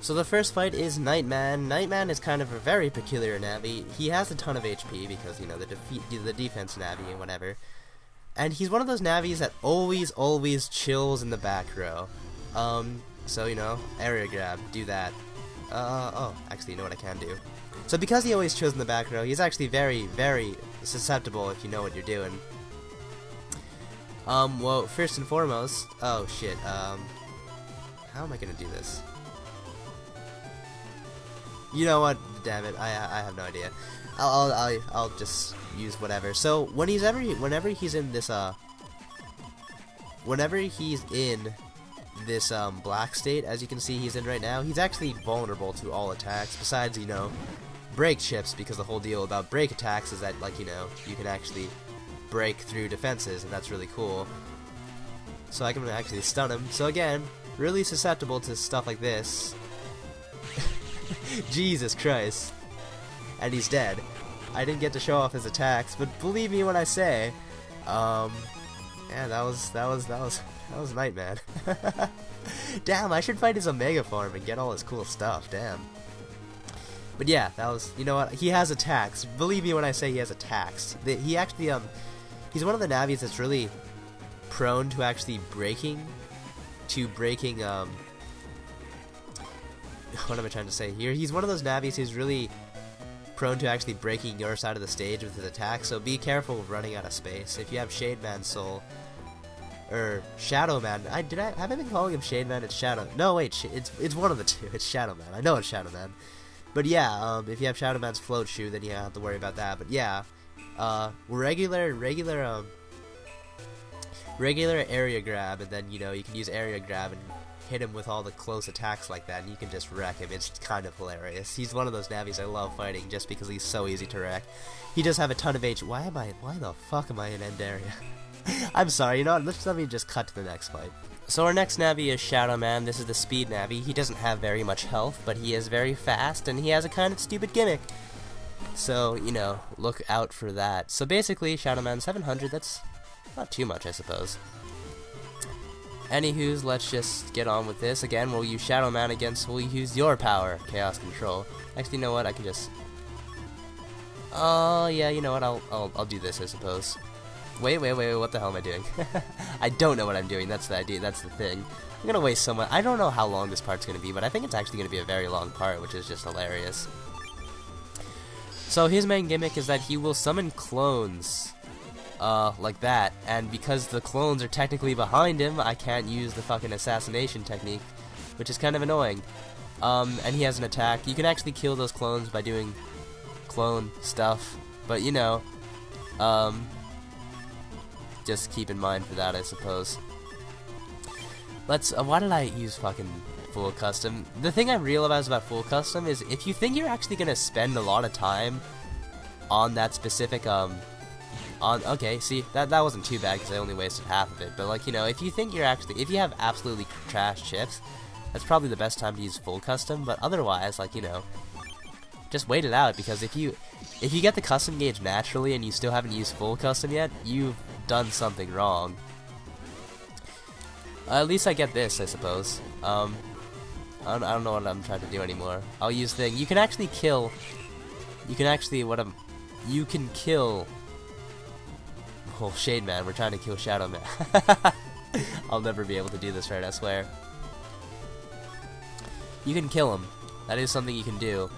So the first fight is Nightman. Nightman is kind of a very peculiar Navi. He has a ton of HP because, you know, the defense Navi and whatever. And he's one of those Navis that always chills in the back row. So, you know, area grab, do that. Oh, actually, you know what I can do. So because he always chills in the back row, he's actually very susceptible if you know what you're doing. Well, first and foremost, oh shit, how am I gonna do this? You know what? Damn it! I have no idea. I'll just use whatever. So whenever he's in this black state, as you can see he's in right now, he's actually vulnerable to all attacks. Besides, you know, break chips, because the whole deal about break attacks is that, like, you know, you can actually break through defenses, and that's really cool. So I can actually stun him. So again, really susceptible to stuff like this. Jesus Christ. And he's dead. I didn't get to show off his attacks, but believe me when I say, yeah, that was Nightman. Damn, I should fight his Omega farm and get all his cool stuff, damn. But yeah, that was, you know what, he has attacks. Believe me when I say he has attacks. He actually, he's one of the Navis that's really prone to actually breaking, what am I trying to say here? He's one of those Navis who's really prone to actually breaking your side of the stage with his attack, so be careful of running out of space. If you have Shade Man Soul, or Shadow Man, have I been calling him Shade Man? It's Shadow. No, wait, it's one of the two. It's Shadow Man. I know it's Shadow Man. But yeah, if you have Shadow Man's Float Shoe, then you don't have to worry about that. But yeah, regular area grab, and then, you know, you can use area grab and hit him with all the close attacks like that, and you can just wreck him. It's kind of hilarious. He's one of those Navis I love fighting just because he's so easy to wreck. He does have a ton of HP. Why the fuck am I in end area? I'm sorry, you know what, let me just cut to the next fight. So our next Navi is Shadow Man. This is the speed Navi. He doesn't have very much health, but he is very fast, and he has a kind of stupid gimmick. So, you know, look out for that. So basically, Shadow Man 700, that's not too much, I suppose. Anywho's, let's just get on with this. Again, we'll use Shadow Man we'll use your power, Chaos Control. Actually, you know what, I can just... Oh, yeah, you know what, I'll do this, I suppose. Wait, what the hell am I doing? I don't know what I'm doing, that's the idea, that's the thing. I'm gonna waste so much. I don't know how long this part's gonna be, but I think it's actually gonna be a very long part, which is just hilarious. So his main gimmick is that he will summon clones. Like that, and because the clones are technically behind him, I can't use the fucking assassination technique, which is kind of annoying. And he has an attack. You can actually kill those clones by doing clone stuff, but you know, just keep in mind for that, I suppose. Why did I use fucking full custom? The thing I realized about full custom is if you think you're actually gonna spend a lot of time on that specific, okay, see, that wasn't too bad because I only wasted half of it, but, like, you know, if you have absolutely trash chips, that's probably the best time to use full custom, but otherwise, like, you know, just wait it out, because if you get the custom gauge naturally and you still haven't used full custom yet, you've done something wrong. At least I get this, I suppose. I don't know what I'm trying to do anymore. I'll use thing. You can kill oh, Shade Man, we're trying to kill Shadow Man. I'll never be able to do this right, I swear. You can kill him. That is something you can do.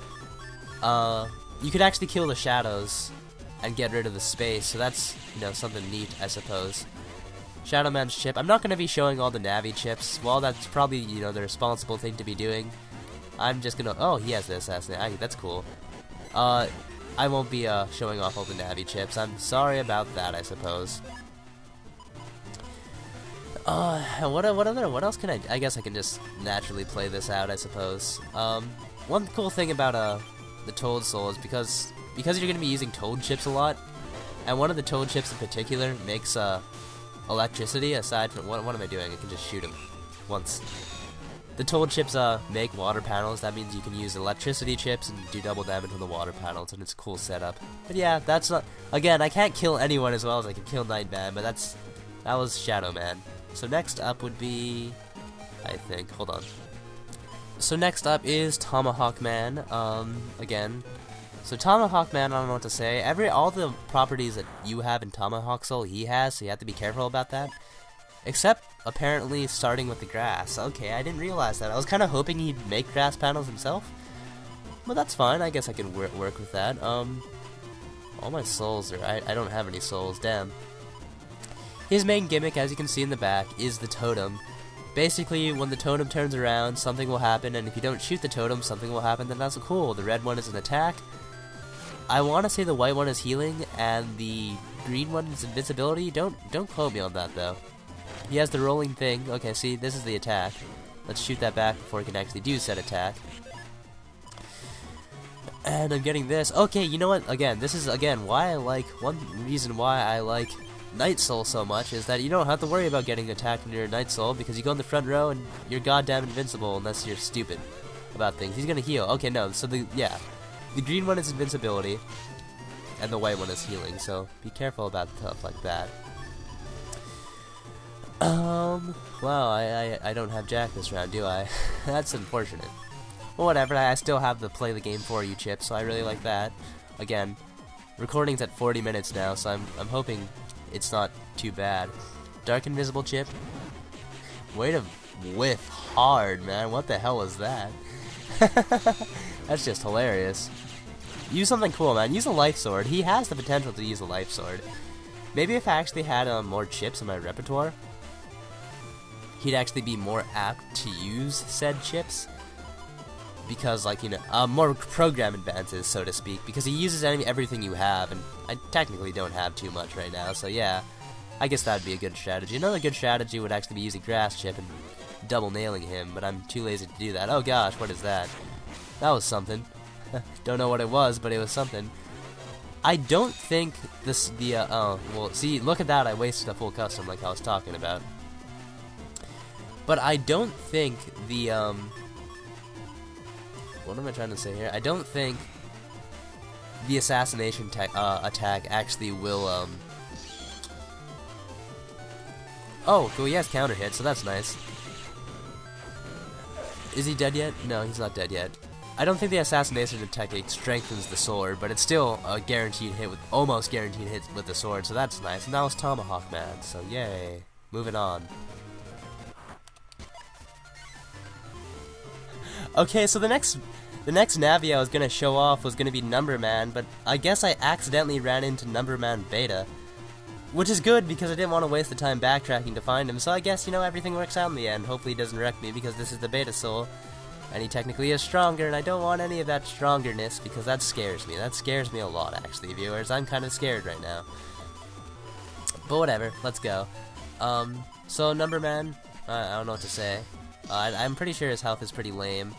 You could actually kill the shadows and get rid of the space, so that's, you know, something neat, I suppose. Shadow Man's chip. I'm not going to be showing all the Navi chips. Well, that's probably, you know, the responsible thing to be doing. I'm just going to... Oh, he has the assassinate. That's cool. I won't be showing off all the Navi chips. I'm sorry about that, I suppose. What else can I guess I can just naturally play this out, I suppose. One cool thing about the Toad Soul is because you're going to be using Toad chips a lot, and one of the Toad chips in particular makes electricity. Aside from what am I doing? I can just shoot him once. The Toad chips make water panels. That means you can use electricity chips and do double damage on the water panels, and it's a cool setup. But yeah, that's not... Again, I can't kill anyone as well as I can kill Nightman, but that was Shadow Man. So next up would be... I think... Hold on. So next up is Tomahawk Man. Again. So Tomahawk Man, I don't know what to say. All the properties that you have in Tomahawk Soul, he has, so you have to be careful about that. Except, apparently, starting with the grass. Okay, I didn't realize that. I was kind of hoping he'd make grass panels himself. But that's fine, I guess I can work with that. All my souls are... I don't have any souls, damn. His main gimmick, as you can see in the back, is the totem. Basically, when the totem turns around, something will happen, and if you don't shoot the totem, something will happen, then that's cool. The red one is an attack. I want to say the white one is healing, and the green one is invincibility. Don't quote me on that, though. He has the rolling thing. Okay, see, this is the attack. Let's shoot that back before he can actually do said attack. And I'm getting this. Okay, you know what? Again, this is, why I like... One reason why I like Night Soul so much is that you don't have to worry about getting attacked when you're a Night Soul, because you go in the front row and you're goddamn invincible unless you're stupid about things. He's gonna heal. Okay, no, so the green one is invincibility, and the white one is healing, so be careful about stuff like that. Wow, I don't have Jack this round, do I? That's unfortunate. Well, whatever, I still have the play the game for you chip, so I really like that. Again, recording's at 40 minutes now, so I'm hoping it's not too bad. Dark invisible chip. Way to whiff hard, man. What the hell is that? That's just hilarious. Use something cool, man. Use a life sword. He has the potential to use a life sword. Maybe if I actually had more chips in my repertoire, he'd actually be more apt to use said chips. Because, like, you know, more program advances, so to speak. Because he uses everything you have, and I technically don't have too much right now, so yeah. I guess that would be a good strategy. Another good strategy would actually be using grass chip and double nailing him, but I'm too lazy to do that. Oh gosh, what is that? That was something. Don't know what it was, but it was something. I don't think well, see, look at that, I wasted a full custom like I was talking about. But I don't think what am I trying to say here? I don't think the assassination attack actually will, Oh, well, he has counter hit, so that's nice. Is he dead yet? No, he's not dead yet. I don't think the assassination technique strengthens the sword, but it's still a guaranteed hit almost guaranteed hit with the sword, so that's nice. And that was Tomahawk Man, so yay. Moving on. Okay, so the next Navi I was gonna show off was gonna be Number Man, but I guess I accidentally ran into Number Man Beta. Which is good, because I didn't want to waste the time backtracking to find him, so I guess, you know, everything works out in the end. Hopefully he doesn't wreck me, because this is the Beta Soul. And he technically is stronger, and I don't want any of that strongerness, because that scares me. That scares me a lot, actually, viewers. I'm kind of scared right now. But whatever, let's go. So Number Man, I don't know what to say. I'm pretty sure his health is pretty lame.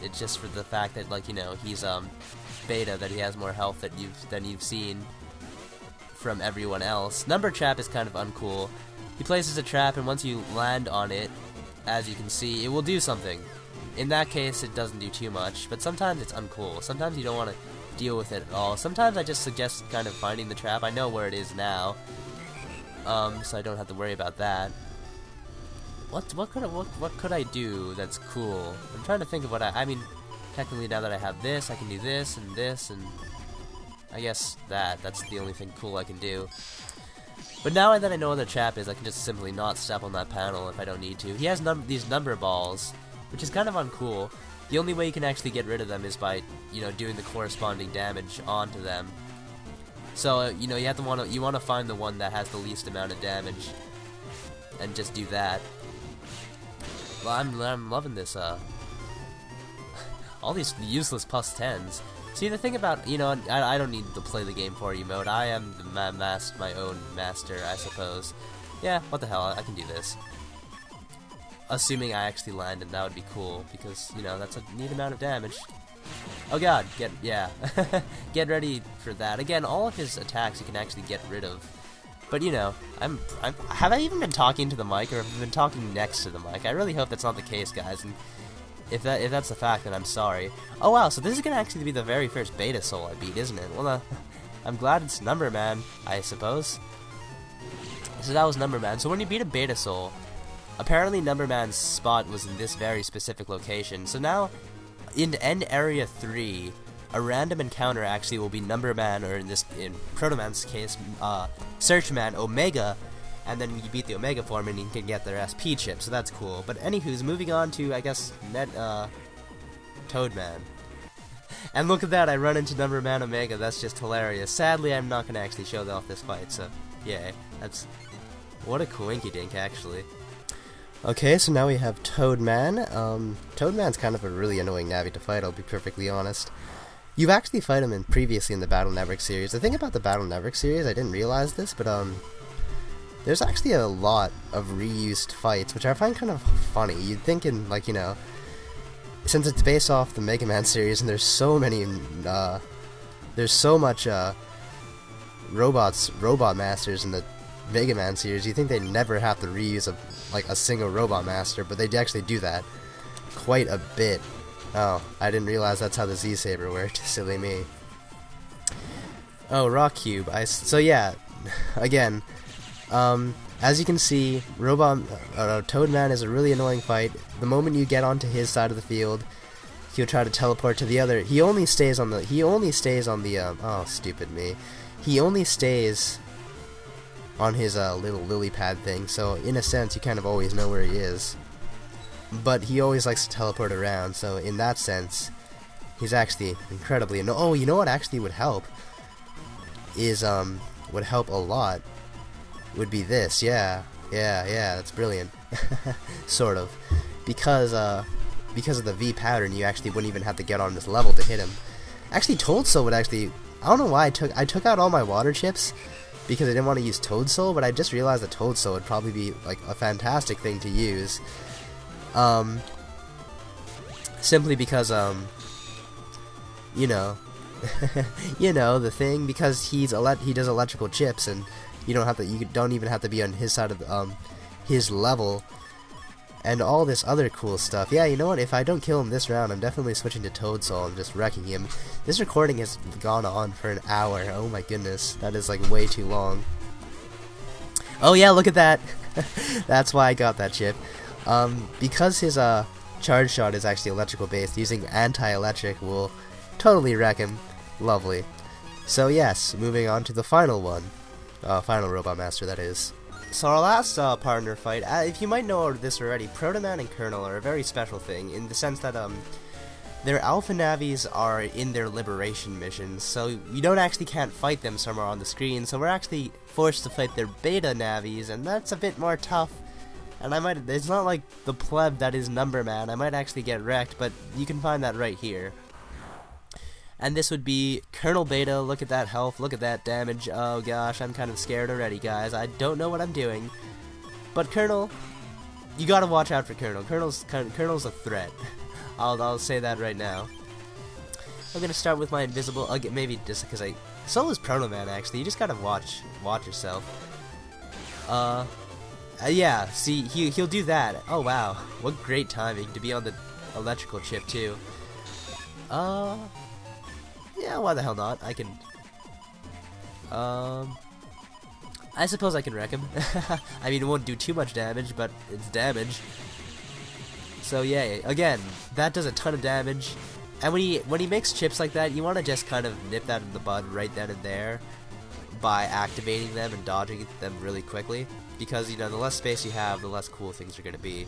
It's just for the fact that, like, you know, he's beta, that he has more health than you've seen from everyone else. Number Trap is kind of uncool. He places a trap, and once you land on it, as you can see, it will do something. In that case, it doesn't do too much, but sometimes it's uncool. Sometimes you don't want to deal with it at all. Sometimes I just suggest kind of finding the trap. I know where it is now, so I don't have to worry about that. What could I do that's cool? I'm trying to think of what I mean, technically now that I have this, I can do this, and I guess that's the only thing cool I can do. But now that I know what the trap is, I can just simply not step on that panel if I don't need to. He has these number balls, which is kind of uncool. The only way you can actually get rid of them is by, you know, doing the corresponding damage onto them. So, you know, you want to find the one that has the least amount of damage, and just do that. Well, I'm loving this, all these useless +10s. See, the thing about, you know, I don't need to play the game for you mode. I am my own master, I suppose. Yeah, what the hell, I can do this. Assuming I actually land, and that would be cool, because, you know, that's a neat amount of damage. Oh god, get ready for that. Again, all of his attacks you can actually get rid of. But, you know, have I even been talking to the mic, or have I been talking next to the mic? I really hope that's not the case, guys, and if that's the fact, then I'm sorry. Oh wow, so this is gonna actually be the very first Beta Soul I beat, isn't it? Well, I'm glad it's Number Man, I suppose. So that was Number Man. So when you beat a Beta Soul, apparently Numberman's spot was in this very specific location. So now, in end area 3, a random encounter actually will be Numberman, or in Protoman's case, Searchman Omega, and then you beat the Omega form and you can get their SP chip, so that's cool. But anywho's, moving on to, I guess, Toadman. And look at that, I run into Numberman Omega, that's just hilarious. Sadly, I'm not going to actually show off this fight, so yay. That's... what a coinky-dink, actually. Okay, so now we have Toadman. Toadman's kind of a really annoying Navi to fight, I'll be perfectly honest. You've actually fought him previously in the Battle Network series. The thing about the Battle Network series, I didn't realize this, but there's actually a lot of reused fights, which I find kind of funny. You'd think in, like, you know, since it's based off the Mega Man series, and there's so many, there's so much, robot masters in the Mega Man series, you think they'd never have to reuse a single robot master, but they actually do that quite a bit. Oh, I didn't realize that's how the Z-Saber worked. Silly me. Oh, Rock Cube. So yeah, again, as you can see, Toadman is a really annoying fight. The moment you get onto his side of the field, he'll try to teleport to the other. He only stays on the, oh, stupid me. He only stays on his little lily pad thing, so in a sense you kind of always know where he is. But he always likes to teleport around, so in that sense, he's actually incredibly annoying. Oh, you know what actually would help? Would help a lot, would be this, yeah, that's brilliant. Sort of. Because of the V pattern, you actually wouldn't even have to get on this level to hit him. Actually, Toad Soul would actually, I don't know why I took out all my water chips, because I didn't want to use Toad Soul, but I just realized that Toad Soul would probably be, like, a fantastic thing to use. Simply because, you know, you know, the thing, because he does electrical chips, and you don't even have to be on his side of the, his level, and all this other cool stuff. Yeah, you know what, if I don't kill him this round, I'm definitely switching to Toad Soul and just wrecking him. This recording has gone on for an hour, oh my goodness, that is like way too long. Oh yeah, look at that! That's why I got that chip. Because his charge shot is actually electrical based, using anti-electric will totally wreck him. Lovely. So yes, moving on to the final one. Final Robot Master, that is. So our last partner fight, if you might know this already, Protoman and Colonel are a very special thing, in the sense that their Alpha Navis are in their liberation missions, so you can't fight them somewhere on the screen, so we're actually forced to fight their Beta Navis, and that's a bit more tough. And it's not like the pleb that is Numberman, I might actually get wrecked, but you can find that right here. And this would be Colonel Beta. Look at that health, look at that damage. Oh gosh, I'm kind of scared already, guys. I don't know what I'm doing. But Colonel, you gotta watch out for Colonel. Colonel's a threat. I'll say that right now. I'm gonna start with my invisible, maybe just because so is Protoman actually, you just gotta watch yourself. Yeah, see, he'll do that. Oh wow, what great timing to be on the electrical chip too. Yeah, why the hell not? I can, I suppose I can wreck him. I mean, it won't do too much damage, but it's damage. So yay, again, that does a ton of damage. And when he makes chips like that, you want to just kind of nip that in the bud right then and there by activating them and dodging them really quickly. Because, you know, the less space you have, the less cool things are going to be.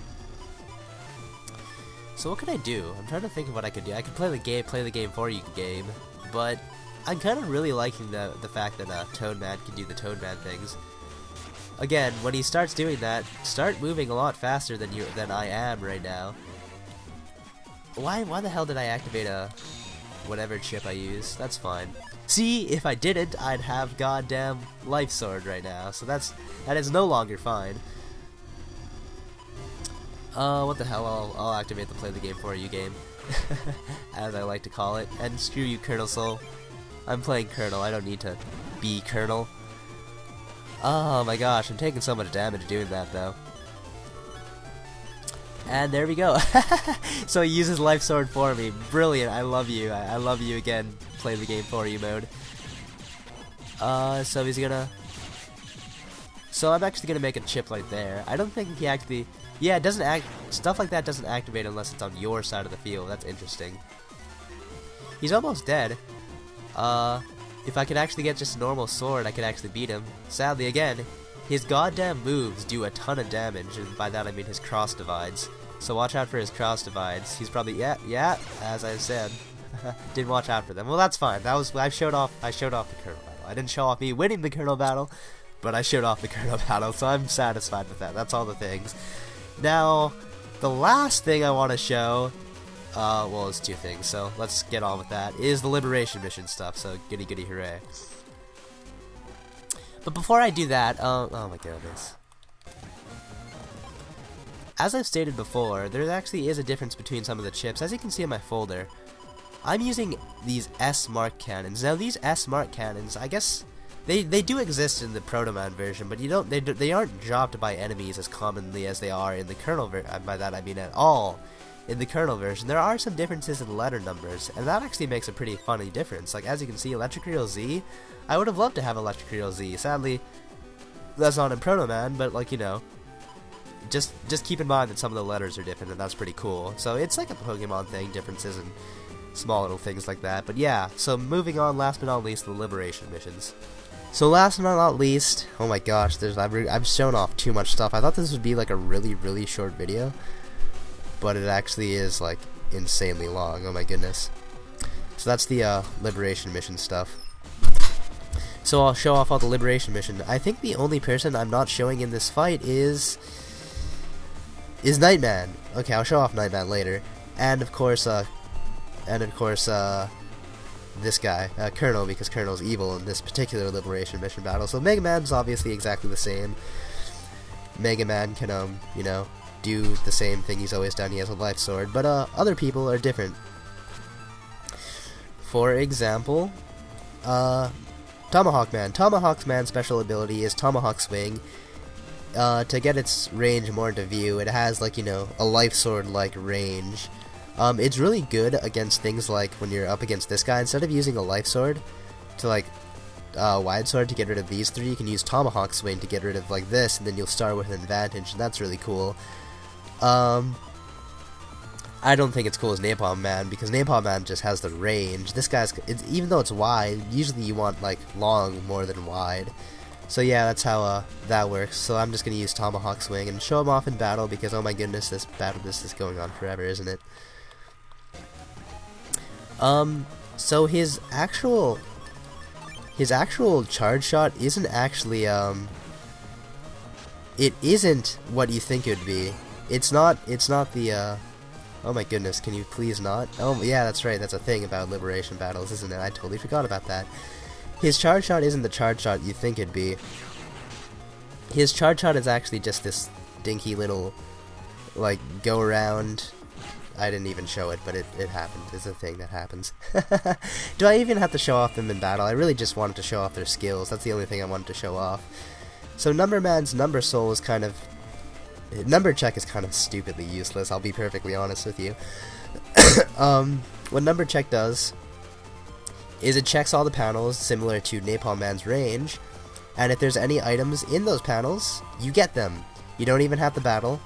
So what can I do? I'm trying to think of what I could do. I could play the game for you, game. But I'm kind of really liking the fact that Toadman can do the Toadman things. Again, when he starts doing that, start moving a lot faster than I am right now. Why the hell did I activate whatever chip I use? That's fine. See, if I didn't, I'd have goddamn Life Sword right now. So that is no longer fine. What the hell? I'll activate the play the game for you game, as I like to call it. And screw you, Colonel Soul. I'm playing Colonel. I don't need to be Colonel. Oh my gosh, I'm taking so much damage doing that though. And there we go. So he uses Life Sword for me. Brilliant. I love you. I love you again. Play the game for you mode. So he's gonna... So I'm actually gonna make a chip right there. I don't think he actually... Yeah, it doesn't stuff like that doesn't activate unless it's on your side of the field. That's interesting. He's almost dead. If I could actually get just a normal sword, I could actually beat him. Sadly, again, his goddamn moves do a ton of damage, and by that I mean his cross divides. So watch out for his cross divides. He's probably yeah, as I said, didn't watch out for them. Well, that's fine. I showed off the Colonel battle. I didn't show off me winning the Colonel battle, but I showed off the Colonel battle, so I'm satisfied with that. That's all the things. Now, the last thing I want to show, well, it's two things, so let's get on with that, is the Liberation Mission stuff, so goody goody hooray. But before I do that, oh my goodness. As I've stated before, there actually is a difference between some of the chips. As you can see in my folder, I'm using these S-Mark cannons. Now, these S-Mark cannons, I guess, they do exist in the Proto Man version, but they aren't dropped by enemies as commonly as they are in the Colonel version. By that I mean at all. In the Colonel version, there are some differences in letter numbers, and that actually makes a pretty funny difference. Like, as you can see, Electric Eel Z, I would have loved to have Electric Eel Z. Sadly, that's not in Proto Man, but, like, you know, just keep in mind that some of the letters are different, and that's pretty cool. So it's like a Pokemon thing, differences and small little things like that. But yeah, so moving on, last but not least, the Liberation missions. So last but not least, oh my gosh, I've shown off too much stuff. I thought this would be like a really short video, but it actually is like insanely long. Oh my goodness. So that's the Liberation mission stuff. So I'll show off all the Liberation mission. I think the only person I'm not showing in this fight is Nightman. Okay, I'll show off Nightman later. And of course this guy, Colonel, because Colonel's evil in this particular Liberation mission battle. So Mega Man's obviously exactly the same. Mega Man can, you know, do the same thing he's always done. He has a light sword, but other people are different. For example, Tomahawk Man. Tomahawk Man's special ability is Tomahawk Swing. To get its range more into view, it has, like, you know, a life sword-like range. It's really good against things like when you're up against this guy. Instead of using a life sword to, like, wide sword to get rid of these three, you can use Tomahawk Swing to get rid of, like, this, and then you'll start with an advantage, and that's really cool. I don't think it's cool as Napalm Man, because Napalm Man just has the range. This guy's, even though it's wide, usually you want, like, long more than wide. So yeah, that's how that works. So I'm just going to use Tomahawk Swing and show him off in battle, because oh my goodness, this is going on forever, isn't it? So his actual charge shot isn't actually, it isn't what you think it would be. It's not the, oh my goodness, can you please not? Oh yeah, that's right, that's a thing about Liberation battles, isn't it? I totally forgot about that. His charge shot isn't the charge shot you think it'd be. His charge shot is actually just this dinky little, like, go around. I didn't even show it, but it happened. It's a thing that happens. Do I even have to show off them in battle? I really just wanted to show off their skills. That's the only thing I wanted to show off. So Number Man's Number Soul is kind of... Number Check is kind of stupidly useless, I'll be perfectly honest with you. What Number Check does is it checks all the panels, similar to Napalm Man's range, and if there's any items in those panels, you get them. You don't even have to battle.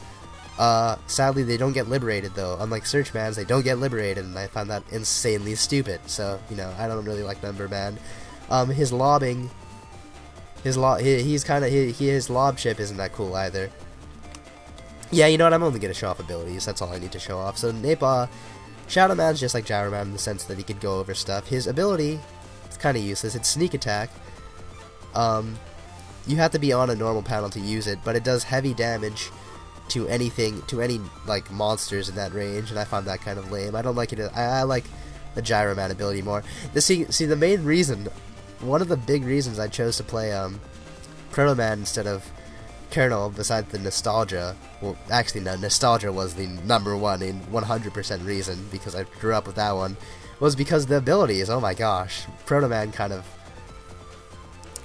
Sadly, they don't get liberated, though. Unlike Search Man's, they don't get liberated, and I found that insanely stupid. So, you know, I don't really like Number Man. His lobbing, his lob chip isn't that cool either. Yeah, you know what? I'm only gonna show off abilities. That's all I need to show off. So, Shadow Man's just like Gyro Man in the sense that he could go over stuff. His ability, it's kind of useless. It's Sneak Attack. You have to be on a normal panel to use it, but it does heavy damage to anything, to any, like, monsters in that range, and I found that kind of lame. I don't like it. I like the Gyro Man ability more. See, the main reason, one of the big reasons I chose to play Proto Man instead of Colonel, besides the nostalgia, well, actually no, nostalgia was the #1 in 100% reason, because I grew up with that one, was because the abilities. Oh my gosh, Proto Man kind of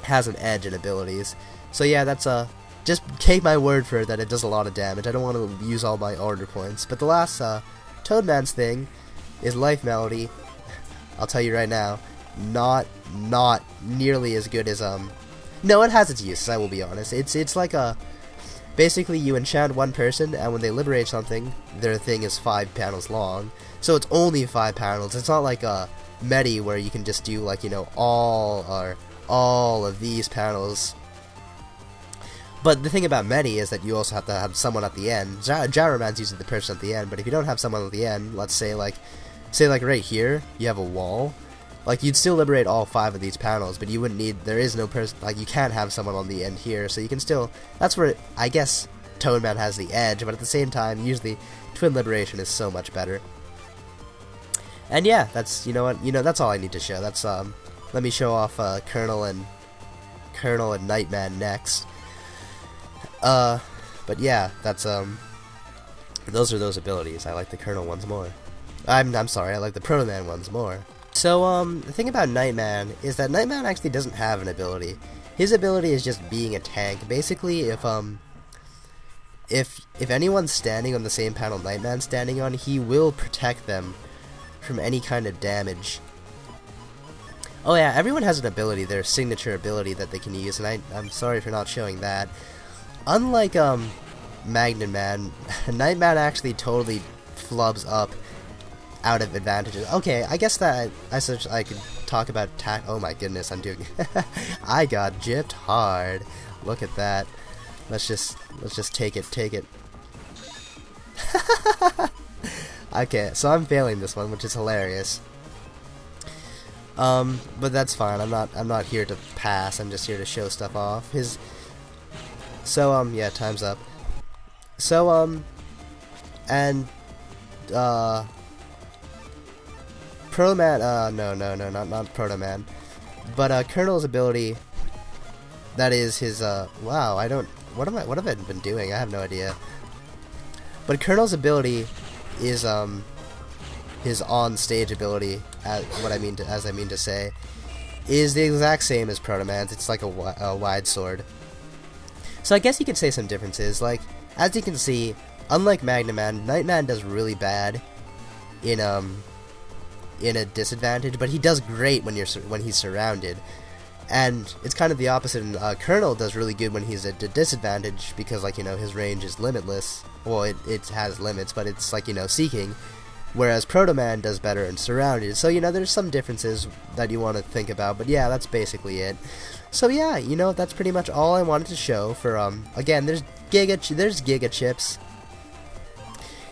has an edge in abilities. So yeah, that's just take my word for it that it does a lot of damage. I don't want to use all my order points. But the last Toadman's thing is Life Melody. I'll tell you right now, not nearly as good as no, it has its uses, I will be honest. It's like a basically you enchant one person, and when they liberate something, their thing is 5 panels long. So it's only 5 panels. It's not like a Medi where you can just do like, you know, all of these panels. But the thing about Medi is that you also have to have someone at the end. Gyroman's usually the person at the end, but if you don't have someone at the end, let's say like right here, you have a wall. Like, you'd still liberate all 5 of these panels, but you wouldn't need, there is no person, like, you can't have someone on the end here, so you can still, that's where, I guess, Toadman has the edge, but at the same time, usually, Twin Liberation is so much better. And yeah, that's, you know what, that's all I need to show. That's, let me show off, Colonel and Nightman next. But yeah, that's, those are those abilities. I like the Colonel ones more. I'm sorry, I like the Proto Man ones more. So, the thing about Nightman is that Nightman actually doesn't have an ability. His ability is just being a tank. Basically, if anyone's standing on the same panel Nightman's standing on, he will protect them from any kind of damage. Oh yeah, everyone has an ability, their signature ability that they can use, and I'm sorry for not showing that. Unlike, Magnet Man, Nightman actually totally flubs up out of advantages. Okay, I guess that I could talk about oh my goodness, I'm doing I got gypped hard. Look at that. Let's just take it. Okay, so I'm failing this one, which is hilarious. But that's fine. I'm not here to pass. I'm just here to show stuff off. Yeah, time's up. So and Proto Man, no, not Proto Man, but Colonel's ability, that is his, wow, what have I been doing? I have no idea. But Colonel's ability is, his on-stage ability, as I mean to say, is the exact same as Proto Man's. It's like a wide sword. So I guess you could say some differences. Like, as you can see, unlike Magnet Man, Nightman does really bad in a disadvantage, but he does great when he's surrounded. And it's kind of the opposite. Colonel does really good when he's at a disadvantage because, like, you know, his range is limitless. Well, it has limits, but it's like, you know, seeking. Whereas Proto Man does better in surrounded. So, you know, there's some differences that you want to think about. But yeah, that's basically it. So yeah, you know, that's pretty much all I wanted to show for, again, there's Giga Chips.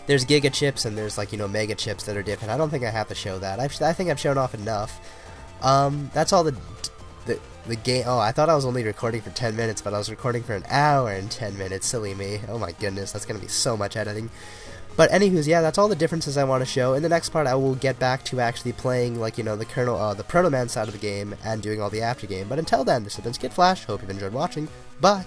There's Giga Chips and there's, like, you know, Mega Chips that are different. I don't think I have to show that. I think I've shown off enough. That's all the game. Oh, I thought I was only recording for 10 minutes, but I was recording for an hour and 10 minutes. Silly me. Oh my goodness, that's gonna be so much editing. But anywho's, yeah, that's all the differences I want to show. In the next part, I will get back to actually playing, like, you know, the Proto Man side of the game and doing all the after game. But until then, this has been Skittflash. Hope you've enjoyed watching. Bye.